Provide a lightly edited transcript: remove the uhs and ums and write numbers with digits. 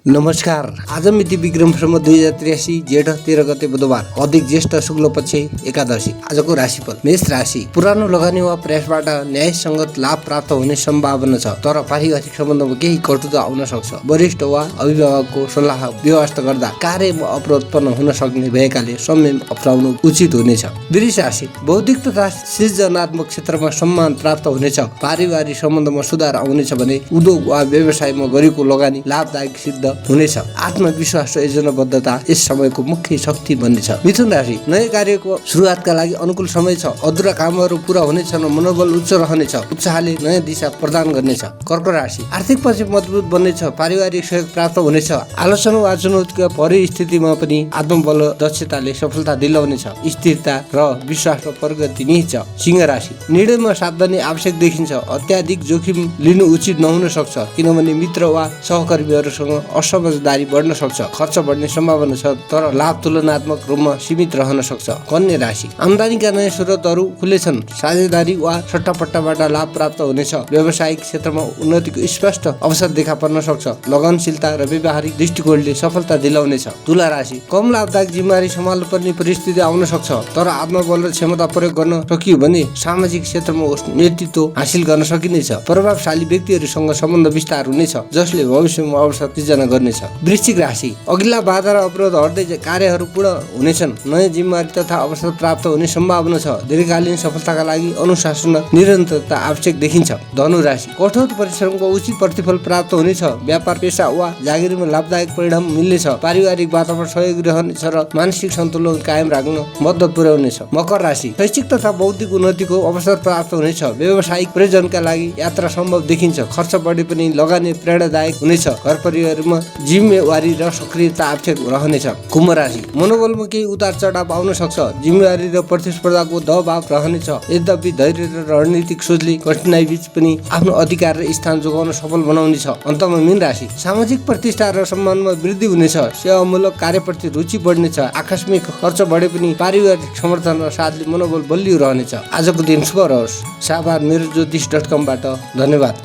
नमस्कार। आज मिति विक्रम सम्म 2083 जेठ 13 गते बुधबार, अधिक ज्येष्ठ शुक्ल पक्ष एकादशी। आजको राशिफल। मेष राशि। पुरानो लगानी वा प्रयासबाट न्यायसङ्गत लाभ प्राप्त हुने सम्भावना छ, तर पारिवारिक सम्बन्धमा केही कटुता आउन सक्छ। वरिष्ठ वा अभिभावकको सल्लाह व्यवस्था गर्दा कार्यमा अवरोध उत्पन्न हुन सक्ने भएकाले संयम अपनाउनु उचित हुनेछ। वृष राशि। बौद्धिक तथा सृजनात्मक क्षेत्रमा सम्मान प्राप्त हुनेछ। पारिवारिक सम्बन्धमा सुधार आउनेछ भने उद्योग वा व्यवसायमा गरेको लगानी लाभदायक सिद्ध हुनेछ। आत्मविश्वास र योजनाबद्धता यस समयको मुख्य शक्ति बन्नेछ। मिथुन राशि। नयाँ कार्यको सुरुवातका लागि अनुकूल समय छ। अधुरा कामहरू पूरा हुनेछन् र मनोबल उच्च रहनेछ। उत्साहले नयाँ दिशा प्रदान गर्नेछ। कर्क राशि। आर्थिक पक्ष मजबुत बन्नेछ। पारिवारिक सहयोग प्राप्त हुनेछ। आलोचना वा चुनौतीका परिस्थितिमा पनि आत्मबल दक्षताले सफलता दिलाउनेछ। स्थिरता र विश्वासमा प्रगति निहित छ। सिंह राशि। निर्णयमा सावधानी आवश्यक देखिन्छ। अत्याधिक जोखिम लिनु उचित नहुन सक्छ, किनभने मित्र वा सहकर्मीहरूसँग असमझदारी बढ्न सक्छ। खर्च बढ्ने सम्भावना छ, तर लाभ तुलनात्मक रूपमा सीमित रहन सक्छ। कन्या राशि। आम्दानीका नयाँ स्रोतहरू खुलेछन्। साझेदारी वा सट्टापट्टाबाट लाभ प्राप्त हुनेछ। व्यावसायिक क्षेत्रमा उन्नतिको स्पष्ट अवसर देखा पर्न सक्छ। लगनशीलता र व्यावहारिक दृष्टिकोणले सफलता दिलाउनेछ। तुला राशि। कम लाभदायक जिम्मेवारी सम्हाल्नुपर्ने परिस्थिति आउन सक्छ, तर आत्मबल र क्षमता प्रयोग गर्न सकियो भने सामाजिक क्षेत्रमा नेतृत्व हासिल गर्न सकिनेछ। प्रभावशाली व्यक्तिहरूसँग सम्बन्ध विस्तार हुनेछ, जसले भविष्यमा अवसर सृजना गर्नेछ। वृश्चिक राशि। अघिल्ला बाधा र अवरोध हट्दै कार्यहरू पूर्ण हुनेछन्। नयाँ जिम्मेवारी तथा अवसर प्राप्त हुने सम्भावना छ। दीर्घकालीन सफलताका लागि अनुशासन र निरन्तरता आवश्यक देखिन्छ। धनु राशि। कठोर परिश्रमको उचित प्रतिफल प्राप्त हुनेछ। व्यापार पेशा वा जागिरमा लाभदायक परिणाम मिल्नेछ। पारिवारिक वातावरण सहयोगी रहनेछ र मानसिक सन्तुलन कायम राख्न मद्दत पुर्याउनेछ। मकर राशि। शैक्षिक तथा बौद्धिक उन्नतिको अवसर प्राप्त हुनेछ। व्यावसायिक प्रयोजनका लागि यात्रा सम्भव देखिन्छ। खर्च बढे पनि लगानी प्रेरणादायक हुनेछ। घर परिवारमा जिम्मेवारी र सक्रियता आवश्यक रहनेछ। कुम्भ राशि। मनोबलमा केही उतार चढाव आउन सक्छ। जिम्मेवारी र प्रतिस्पर्धाको दबाव रहनेछ। यद्यपि धैर्य र रणनीतिक सोचले कठिनाइ बीच पनि आफ्नो अधिकार र स्थान जोगाउन सफल बनाउनेछ। अन्तमा मीन राशि। सामाजिक प्रतिष्ठा र सम्मानमा वृद्धि हुनेछ। सेवामूलक कार्यप्रति रुचि बढ्नेछ। आकस्मिक खर्च बढे पनि पारिवारिक समर्थन र साथले मनोबल बलियो रहनेछ। आजको दिन शुभ रहोस्। साभार मेरो ज्योतिष.com बाट धन्यवाद।